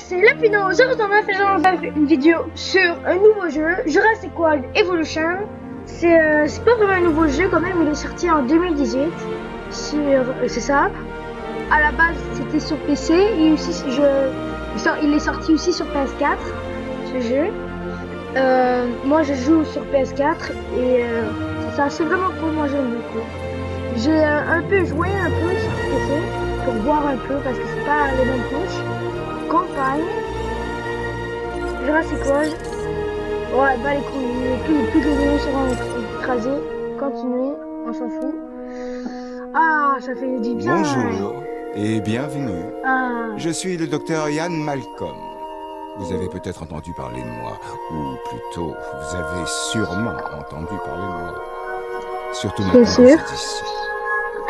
c'est Lapino. Aujourd'hui, faisons une vidéo sur un nouveau jeu, Jurassic World Evolution. C'est pas vraiment un nouveau jeu quand même, il est sorti en 2018. C'est ça. À la base, c'était sur PC et aussi il est sorti aussi sur PS4, ce jeu. Moi, je joue sur PS4 et c'est ça, c'est vraiment cool. Moi, j'aime beaucoup. J'ai un peu joué un peu sur PC pour voir un peu parce que c'est pas les mêmes touches. Campagne, Jurassic World. Ouais, bah les couilles, plus les données seront écrasées. Continuez, on s'en fout. Ah, ça fait du bien. Bonjour et bienvenue. Ah. Je suis le docteur Ian Malcolm. Vous avez peut-être entendu parler de moi, ou plutôt, vous avez sûrement entendu parler de moi. Surtout maintenant que vous êtes ici.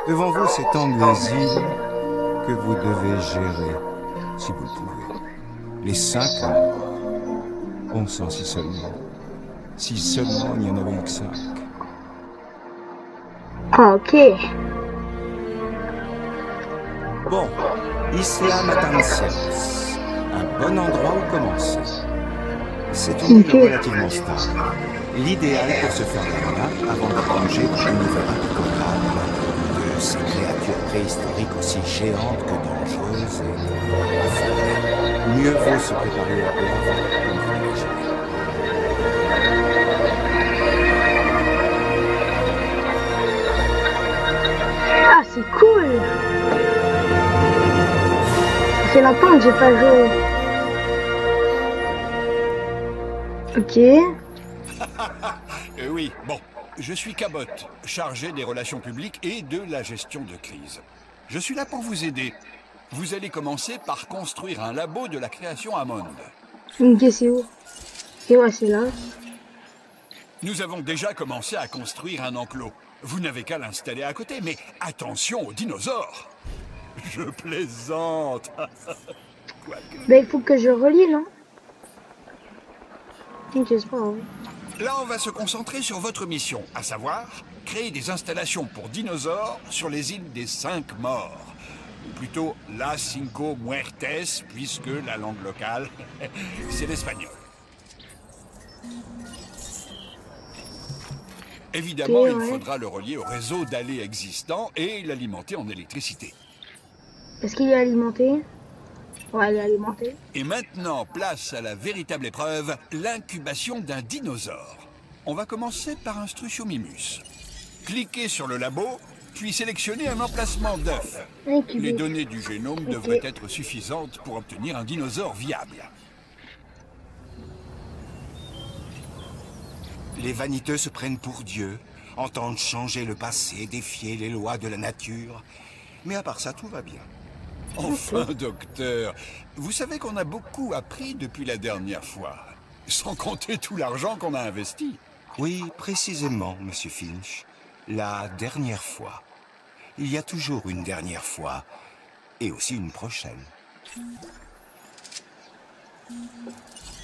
Devant vous s'étendent les îles que vous devez gérer, si vous le pouvez. Les 5 morts. Bon sang, si seulement il n'y en avait eu que 5. Ah, ok. Bon, Isla Matanzas, un bon endroit où commencer. C'est une île relativement stable, l'idéal pour se faire la main avant de plonger dans l'univers incroyable de ces créatures préhistoriques aussi géantes que dangereuses et enfin, mieux vaut se préparer un peu avant. Ah, c'est cool. Ça fait longtemps que j'ai pas joué. Ok. Oui, bon. Je suis Cabot, chargé des relations publiques et de la gestion de crise. Je suis là pour vous aider. Vous allez commencer par construire un labo de la création à Monde. Ok, c'est où? Et ouais, c'est là. Nous avons déjà commencé à construire un enclos. Vous n'avez qu'à l'installer à côté, mais attention aux dinosaures. Je plaisante. Ben, il faut que je relie, non? Ok, c'est pas grave. Là, on va se concentrer sur votre mission, à savoir créer des installations pour dinosaures sur les îles des 5 morts. Ou plutôt, las 5 muertes, puisque la langue locale, c'est l'espagnol. Évidemment, Okay, il faudra le relier au réseau d'allées existant et l'alimenter en électricité. Est-ce qu'il est alimenté? Ouais, il est alimenté. Et maintenant, place à la véritable épreuve, l'incubation d'un dinosaure. On va commencer par un Struthiomimus. Cliquez sur le labo, puis sélectionnez un emplacement d'œuf. Les données du génome devraient être suffisantes pour obtenir un dinosaure viable. Les vaniteux se prennent pour Dieu, entendent changer le passé, défier les lois de la nature. Mais à part ça, tout va bien. Enfin, docteur, vous savez qu'on a beaucoup appris depuis la dernière fois, sans compter tout l'argent qu'on a investi. Oui, précisément, Monsieur Finch. La dernière fois. Il y a toujours une dernière fois, et aussi une prochaine.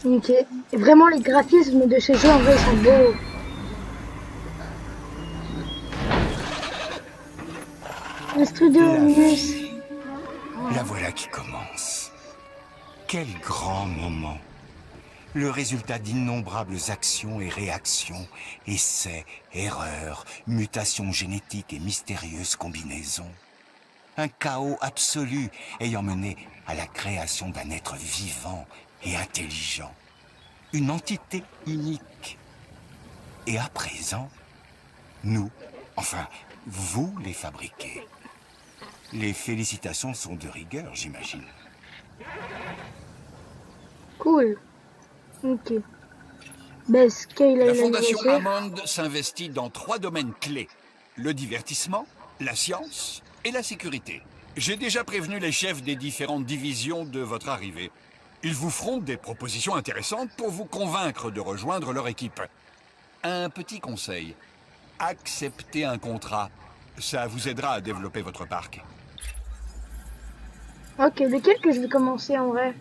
Ok. Et vraiment, les graphismes de ce jeu, en vrai, sont beaux. Un Struthiomimus. La voilà qui commence. Quel grand moment. Le résultat d'innombrables actions et réactions, essais, erreurs, mutations génétiques et mystérieuses combinaisons. Un chaos absolu ayant mené à la création d'un être vivant et intelligent. Une entité unique. Et à présent, nous, enfin, vous les fabriquez. Les félicitations sont de rigueur, j'imagine. Cool. Ok. Ben, est-ce qu'il a La Fondation Hammond s'investit dans 3 domaines clés. Le divertissement, la science et la sécurité. J'ai déjà prévenu les chefs des différentes divisions de votre arrivée. Ils vous feront des propositions intéressantes pour vous convaincre de rejoindre leur équipe. Un petit conseil. Acceptez un contrat. Ça vous aidera à développer votre parc. Ok, lequel que je vais commencer en vrai?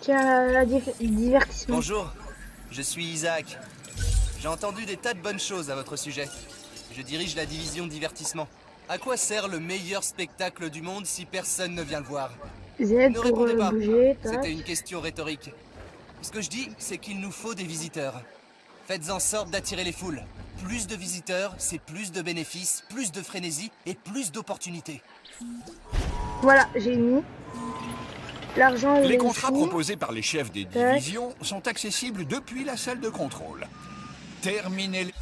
Tiens, divertissement. Bonjour, je suis Isaac. J'ai entendu des tas de bonnes choses à votre sujet. Je dirige la division divertissement. À quoi sert le meilleur spectacle du monde si personne ne vient le voir? Z Ne pour répondez pas. bouger, tac. C'était une question rhétorique. Ce que je dis, c'est qu'il nous faut des visiteurs. Faites en sorte d'attirer les foules. Plus de visiteurs, c'est plus de bénéfices, plus de frénésie et plus d'opportunités. Voilà, j'ai mis. L'argent Les est contrats ici. proposés par les chefs des divisions sont accessibles depuis la salle de contrôle. Terminez-les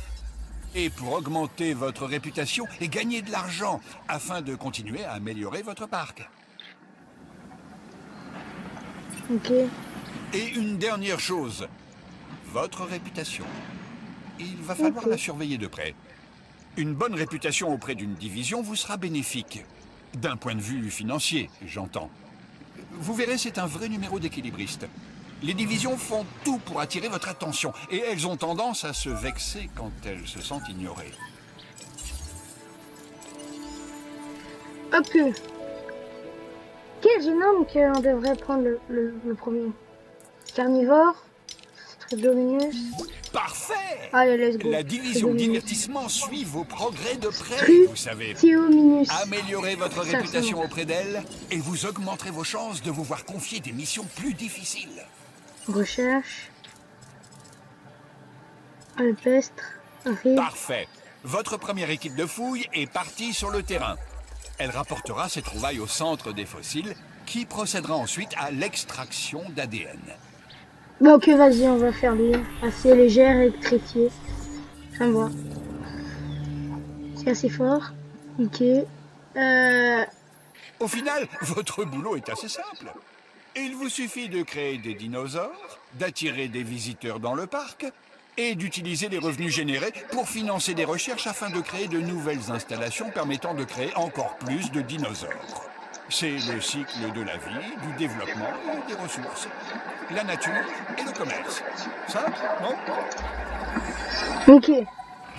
et pour augmenter votre réputation et gagner de l'argent afin de continuer à améliorer votre parc. Ok. Et une dernière chose, votre réputation. Il va falloir la surveiller de près. Une bonne réputation auprès d'une division vous sera bénéfique. D'un point de vue financier, j'entends. Vous verrez, c'est un vrai numéro d'équilibriste. Les divisions font tout pour attirer votre attention, et elles ont tendance à se vexer quand elles se sentent ignorées. Ok. Quel génome qu'on devrait prendre le premier? Carnivore, Stridominus. Parfait! Allez, let's go. La division Stridominus. divertissement suit vos progrès de près, Stru- vous savez. Stridominus. Améliorez votre Ça, réputation auprès d'elle, et vous augmenterez vos chances de vous voir confier des missions plus difficiles. Recherche. Alpestre. Rive. Parfait. Votre première équipe de fouilles est partie sur le terrain. Elle rapportera ses trouvailles au centre des fossiles, qui procédera ensuite à l'extraction d'ADN. Bon, ok, vas-y, on va faire lui. Assez légère, électrifié. Ça me va. C'est assez fort. Ok. Au final, votre boulot est assez simple. Il vous suffit de créer des dinosaures, d'attirer des visiteurs dans le parc et d'utiliser les revenus générés pour financer des recherches afin de créer de nouvelles installations permettant de créer encore plus de dinosaures. C'est le cycle de la vie, du développement et des ressources. La nature et le commerce. Simple, non? Ok.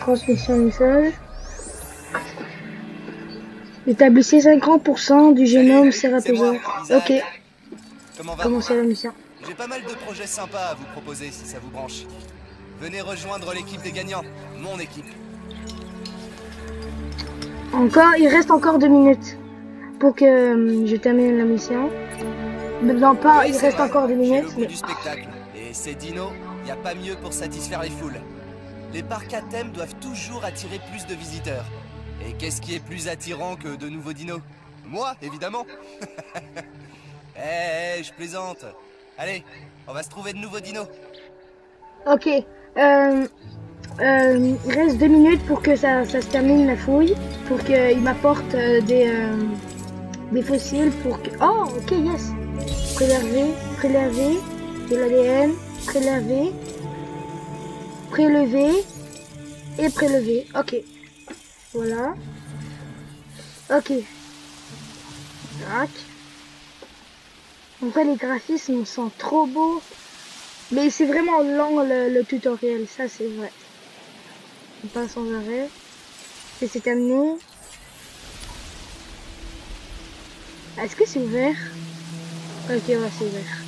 Transmission message. Établissez 50% du génome cératosaure. Isaac. Ok. Comment va? Commencez la mission. J'ai pas mal de projets sympas à vous proposer si ça vous branche. Venez rejoindre l'équipe des gagnants, mon équipe. Il reste encore 2 minutes pour que je termine la mission. Non, pas, Oui, il c'est reste vrai, encore 2 j'ai minutes. le goût du spectacle. Et ces dinos, y a pas mieux pour satisfaire les foules. Les parcs à thème doivent toujours attirer plus de visiteurs. Et qu'est-ce qui est plus attirant que de nouveaux dinos? Moi, évidemment. Je plaisante. Allez, on va se trouver de nouveaux dinos. Ok. Il reste 2 minutes pour que ça se termine la fouille. Pour qu'il m'apporte des fossiles pour que... Oh, ok, yes. Prélever de l'ADN, prélever et prélever. Ok. Voilà. Ok. Tac. En vrai, les graphismes sont trop beaux. Mais c'est vraiment lent le tutoriel, ça c'est vrai. On passe sans arrêt. Et c'est terminé. Est-ce que c'est ouvert? Ok, ouais, c'est ouvert.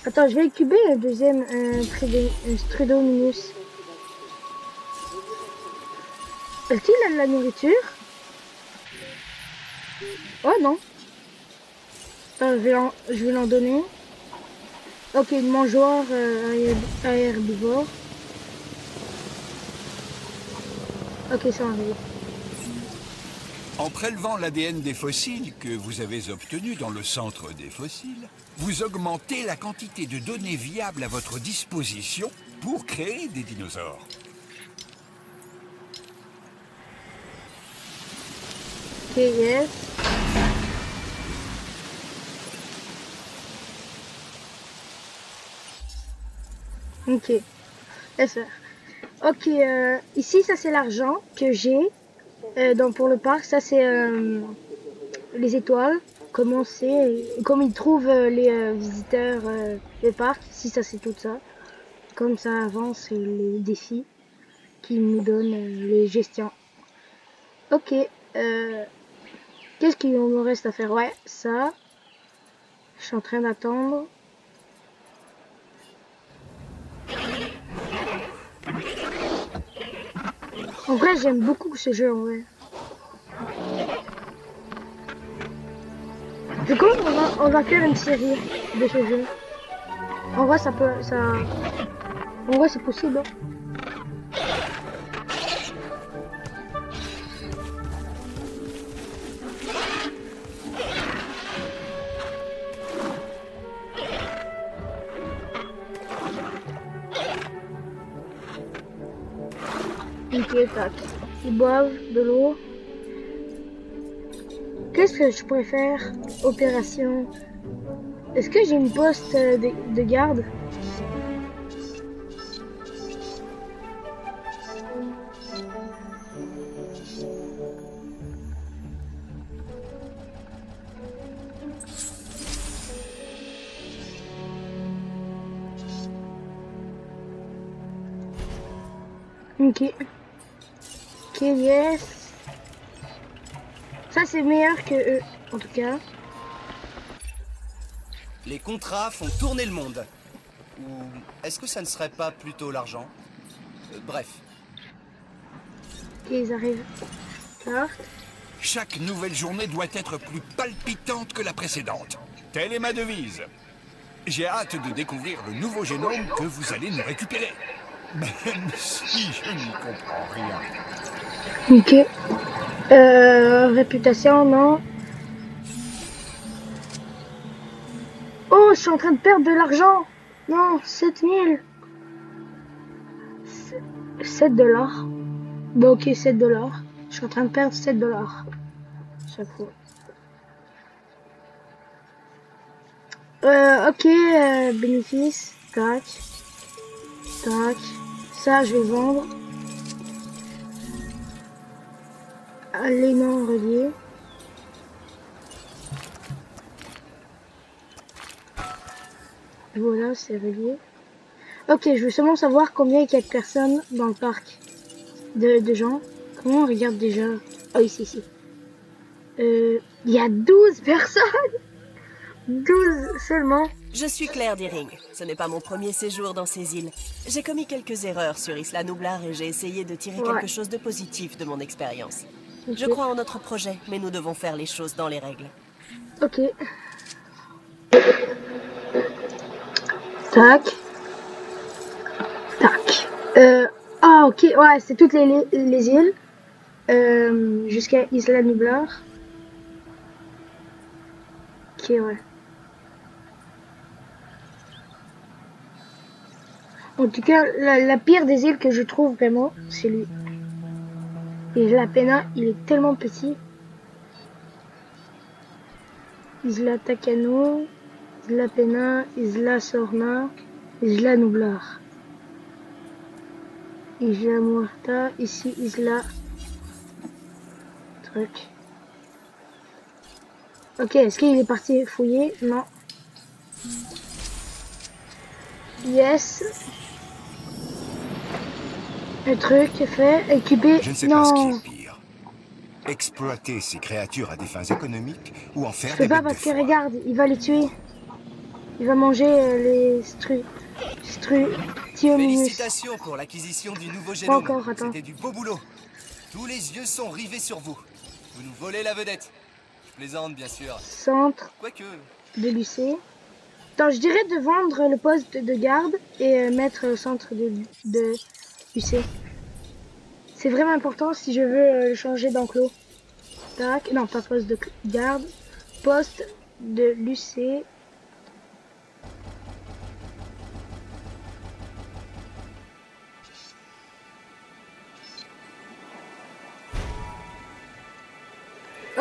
Attends, je vais incuber un deuxième Stridominus. Est-ce qu'il a de la nourriture? Oh non. Attends, je vais l'en donner. Ok, une mangeoire à herbivore. Ok, ça arrive. En prélevant l'ADN des fossiles que vous avez obtenu dans le centre des fossiles, vous augmentez la quantité de données viables à votre disposition pour créer des dinosaures. Ok, yes. Ok, laisse faire. Ok, ici ça c'est l'argent que j'ai donc pour le parc. Ça c'est les étoiles. Comment c'est, comme ils trouvent les visiteurs des parcs. Ici ça c'est tout ça. Comme ça avance les défis qui nous donnent les gestions. Ok, qu'est-ce qu'il me reste à faire? Ouais, ça. Je suis en train d'attendre. En vrai, j'aime beaucoup ce jeu, en vrai. Du coup, on va faire une série de ce jeu. En vrai, en vrai, c'est possible. Hein. Ok, tac. Ils boivent de l'eau. Qu'est-ce que je pourrais faire? Opération. Est-ce que j'ai une poste de garde? Ok. Ok, yes. Ça, c'est meilleur que eux, en tout cas. Les contrats font tourner le monde. Ou est-ce que ça ne serait pas plutôt l'argent? Bref. Ok, ils arrivent. Là. Chaque nouvelle journée doit être plus palpitante que la précédente. Telle est ma devise. J'ai hâte de découvrir le nouveau génome que vous allez nous récupérer. Même si je n'y comprends rien. Ok. Réputation, non. Oh, je suis en train de perdre de l'argent. Non, 7000. 7 $. Bon, ok, 7 $. Je suis en train de perdre 7 $. Chaque fois. Ok, bénéfice. Tac. Tac. Ça, je vais vendre. Les noms reliés. Voilà, c'est relié. Ok, je veux seulement savoir combien il y a de personnes dans le parc. De gens. Comment on regarde déjà? Oh, ici. Il y a 12 personnes. 12 seulement. Je suis Claire Deering. Ce n'est pas mon premier séjour dans ces îles. J'ai commis quelques erreurs sur Isla Nublar et j'ai essayé de tirer quelque chose de positif de mon expérience. Okay. Je crois en notre projet, mais nous devons faire les choses dans les règles. Ok. Tac. Tac. Ah, ok. Ouais, c'est toutes les îles. Jusqu'à Isla Nublar. Ok, ouais. En tout cas, la pire des îles que je trouve vraiment, c'est lui. Isla Pena, il est tellement petit. Isla Takano, Isla Pena, Isla Sorna, Isla Nublar. Isla Muerta, ici Isla... Truc. Ok, est-ce qu'il est parti fouiller? Non. Yes. Le truc est fait. Équipé. Je ne sais pas ce qui est pire. Exploiter ces créatures à des fins économiques ou en faire des bêtes de foire. Je peux pas parce que regarde, il va les tuer. Il va manger les Félicitations pour l'acquisition du nouveau génome. Encore, attends. C'était du beau boulot. Tous les yeux sont rivés sur vous. Vous nous volez la vedette. Je plaisante, bien sûr. Centre de lycée. Attends, je dirais de vendre le poste de garde et mettre le centre de lycée. C'est vraiment important si je veux changer d'enclos. Tac, non, pas poste de garde. Poste de lycée.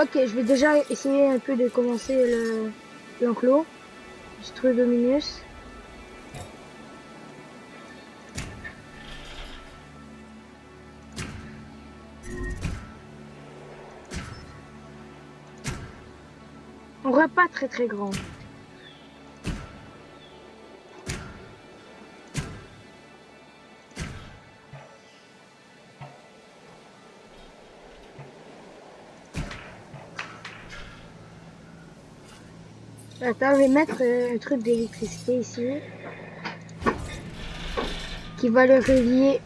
Ok, je vais déjà essayer un peu de commencer l'enclos. Instru Dominus. On voit pas très grand. Attends, je vais mettre un truc d'électricité ici. Qui va le relier.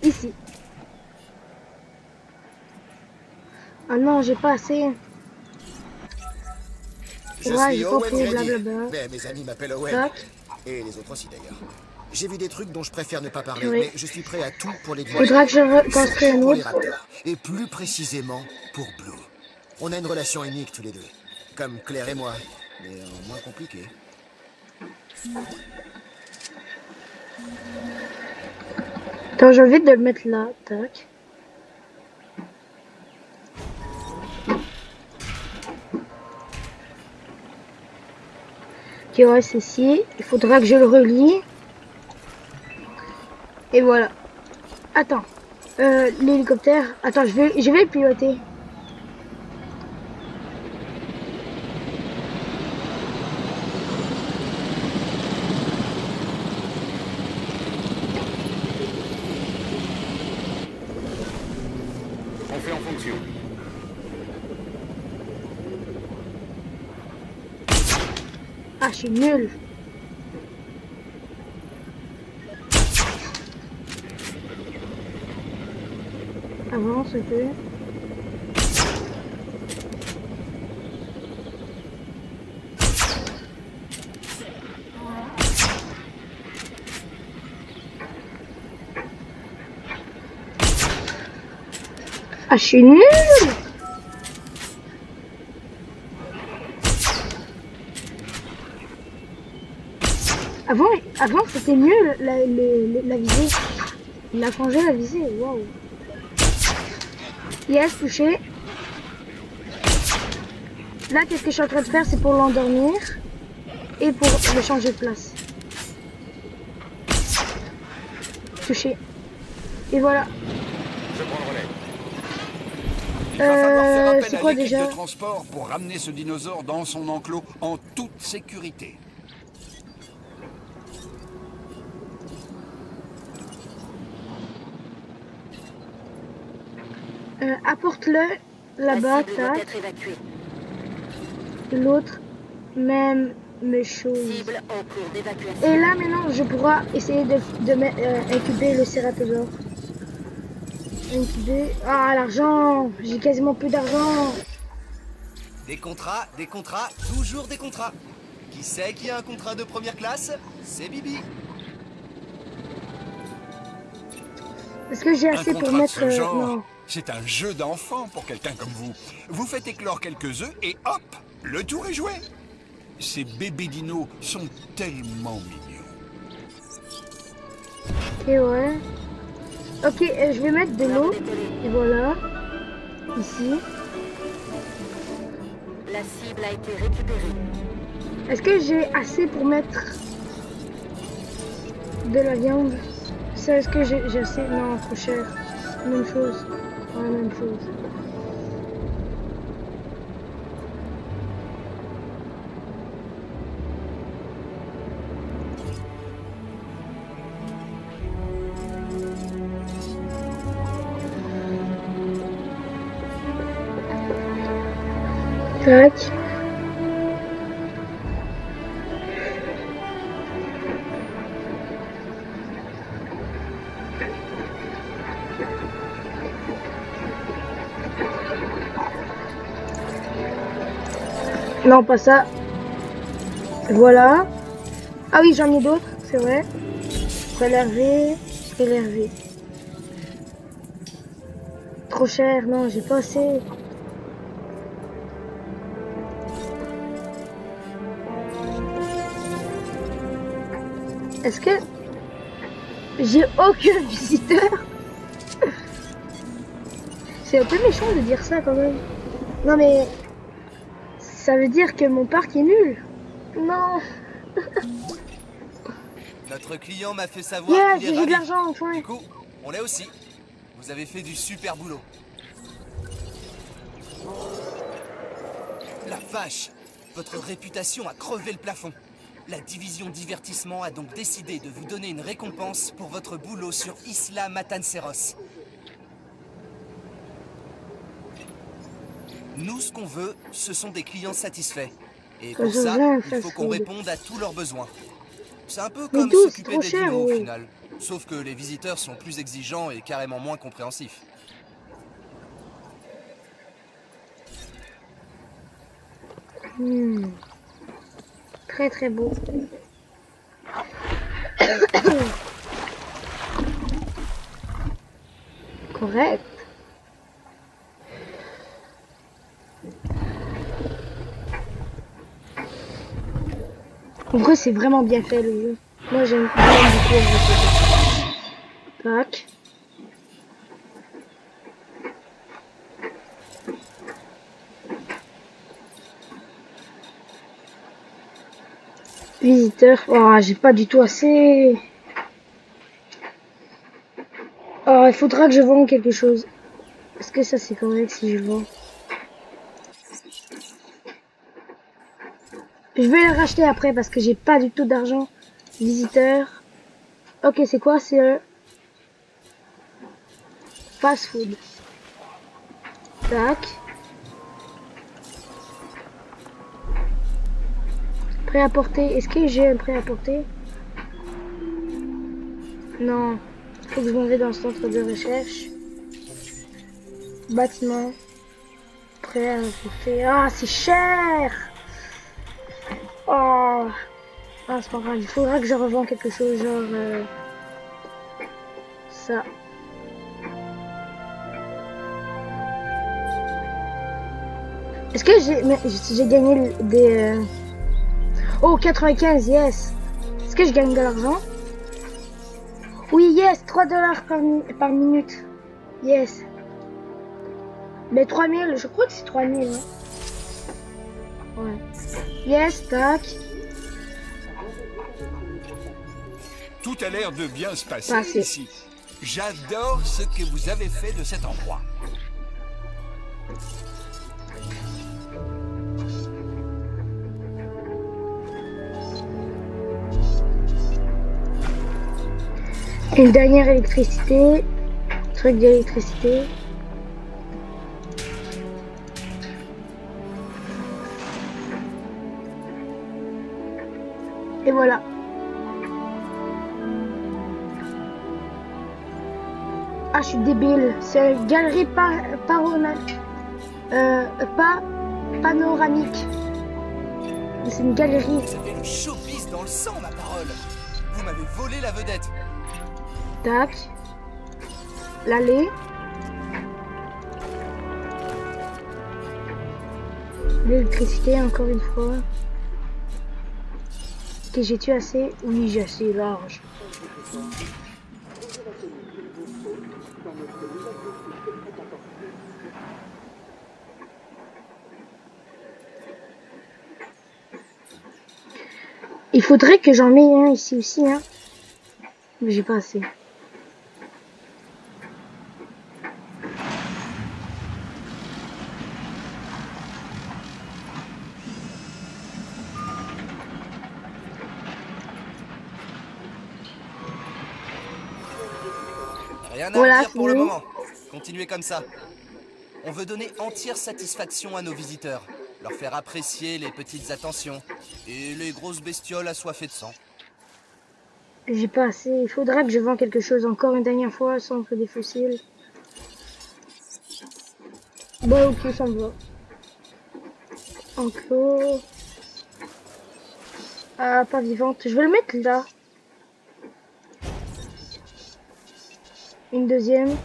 Ici. Ah non, j'ai pas assez. Je Ouais, suis j'ai Owen compris, Grady, blablabla. mais mes amis m'appellent Owen. Tac. Et les autres aussi d'ailleurs. J'ai vu des trucs dont je préfère ne pas parler, Purée. mais je suis prêt à tout pour les Faudra que je construise un pour les autre. Raptors. Et plus précisément pour Blue. On a une relation unique tous les deux. Comme Claire et moi, mais moins compliquée. Attends, j'ai envie de le mettre là. Tac. Ok, ouais, c'est ici. Il faudra que je le relie. Et voilà. Attends. L'hélicoptère. Attends, je vais le piloter. On fait en fonction. Ah, je suis nul. Avance un peu. Ah, je suis nul. Avant c'était mieux la visée. Il a changé la visée, waouh. Yes, touché. Là, qu'est-ce que je suis en train de faire? C'est pour l'endormir et pour le changer de place. Touché. Et voilà. Je prends le relais. Il va falloir faire appel c'est à quoi l'équipe déjà? de transport pour ramener ce dinosaure dans son enclos en toute sécurité. Apporte-le là-bas, tac. L'autre, même chose. Et là maintenant, je pourrai essayer de incuber le cératosaure. Incuber. Ah, l'argent! J'ai quasiment plus d'argent. Des contrats, toujours des contrats. Qui sait qui a un contrat de première classe? C'est Bibi. Est-ce que j'ai Un assez pour contrat de mettre... ce genre, non. c'est un jeu d'enfant pour quelqu'un comme vous. Vous faites éclore quelques œufs et hop, le tour est joué. Ces bébés dinos sont tellement mignons. Ok, ouais. Ok, je vais mettre de l'eau. Et voilà. Ici. La cible a été récupérée. Est-ce que j'ai assez pour mettre de la viande? Ça, est-ce que j'ai assez? Non, trop cher. Même chose. Ouais, même chose. Tac. Non, pas ça. Voilà. Ah oui, j'en ai d'autres, c'est vrai. Prélever. Trop cher, non, j'ai pas assez. Est-ce que j'ai aucun visiteur? C'est un peu méchant de dire ça quand même. Non mais ça veut dire que mon parc est nul. Non. Notre client m'a fait savoir Yes, qu'il est j'ai de ravi. l'argent enfin. Du coup, on l'est aussi. Vous avez fait du super boulot. La vache! Votre réputation a crevé le plafond. La division divertissement a donc décidé de vous donner une récompense pour votre boulot sur Isla Matanceros. Nous, ce qu'on veut, ce sont des clients satisfaits. Et pour ça, il faut qu'on réponde à tous leurs besoins. C'est un peu comme tous, s'occuper trop des cher, dinos au oui. final. Sauf que les visiteurs sont plus exigeants et carrément moins compréhensifs. Très très beau. Correct. En vrai, c'est vraiment bien fait le jeu. Moi, j'aime beaucoup. Tac. Visiteur. Oh, j'ai pas du tout assez. Oh, il faudra que je vende quelque chose. Est-ce que ça c'est correct si je vends? Je vais le racheter après parce que j'ai pas du tout d'argent. Visiteur. Ok, c'est quoi? C'est fast food. Tac. Prêt à porter. Est-ce que j'ai un prêt à porter? Non. Faut que je m'en vais dans le centre de recherche. Bâtiment. Prêt à porter. Ah, c'est cher! Oh. Ah, c'est pas grave. Il faudra que je revende quelque chose, genre... ça. Est-ce que j'ai gagné des... Oh, 95, yes! Est-ce que je gagne de l'argent? Oui, yes! 3 $ par minute. Yes. Mais 3000, je crois que c'est 3000. Hein. Ouais. Yes, tac. Tout a l'air de bien se passer ici. J'adore ce que vous avez fait de cet endroit. Une dernière électricité. Truc d'électricité. Et voilà. Ah, je suis débile. C'est une galerie panoramique. C'est une galerie. Vous avez le showbiz dans le sang, ma parole. Vous m'avez volé la vedette. Tac. L'allée. L'électricité, encore une fois. Ok, j'ai-tu assez? Oui, j'ai assez large. Il faudrait que j'en mette un ici aussi, hein. Mais j'ai pas assez. Rien à dire pour le moment. Continuez comme ça. On veut donner entière satisfaction à nos visiteurs. Leur faire apprécier les petites attentions et les grosses bestioles assoiffées de sang. J'ai pas assez. Il faudra que je vende quelque chose encore une dernière fois, centre des fossiles. Bon, ok, ça me va. Enclos. Ah, pas vivante. Je vais le mettre là. Une deuxième.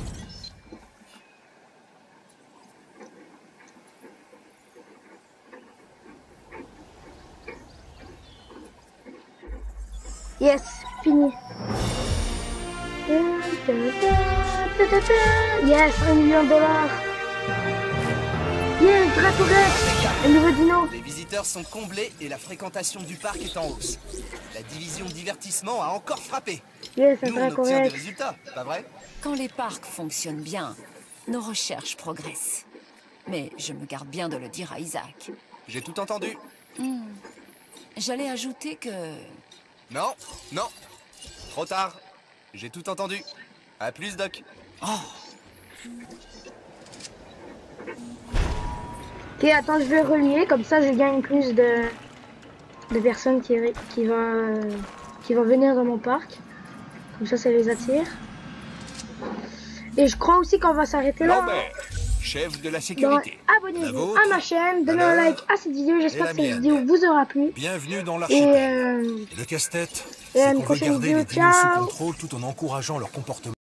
Yes, fini. Yes, $1 million. Yes, Dracorex, un nouveau dino. Les visiteurs sont comblés et la fréquentation du parc est en hausse. La division divertissement a encore frappé. Yes, un Nous, on obtient des Dracorex. résultats, pas vrai? Quand les parcs fonctionnent bien, nos recherches progressent. Mais je me garde bien de le dire à Isaac. J'ai tout entendu. J'allais ajouter que... Non, non. Trop tard. J'ai tout entendu. À plus, Doc. Ok, attends, je vais relier, comme ça je gagne plus de personnes qui vont venir dans mon parc. Comme ça les attire. Et je crois aussi qu'on va s'arrêter là. Lambert, chef de la sécurité. Abonnez-vous à ma chaîne, donnez un like à cette vidéo. J'espère que cette vidéo vous aura plu. Bienvenue dans Et, l'archipel. Le casse-tête, et à c'est une qu'on veut prochaine garder vidéo. les dinos sous Ciao. contrôle tout en encourageant leur comportement.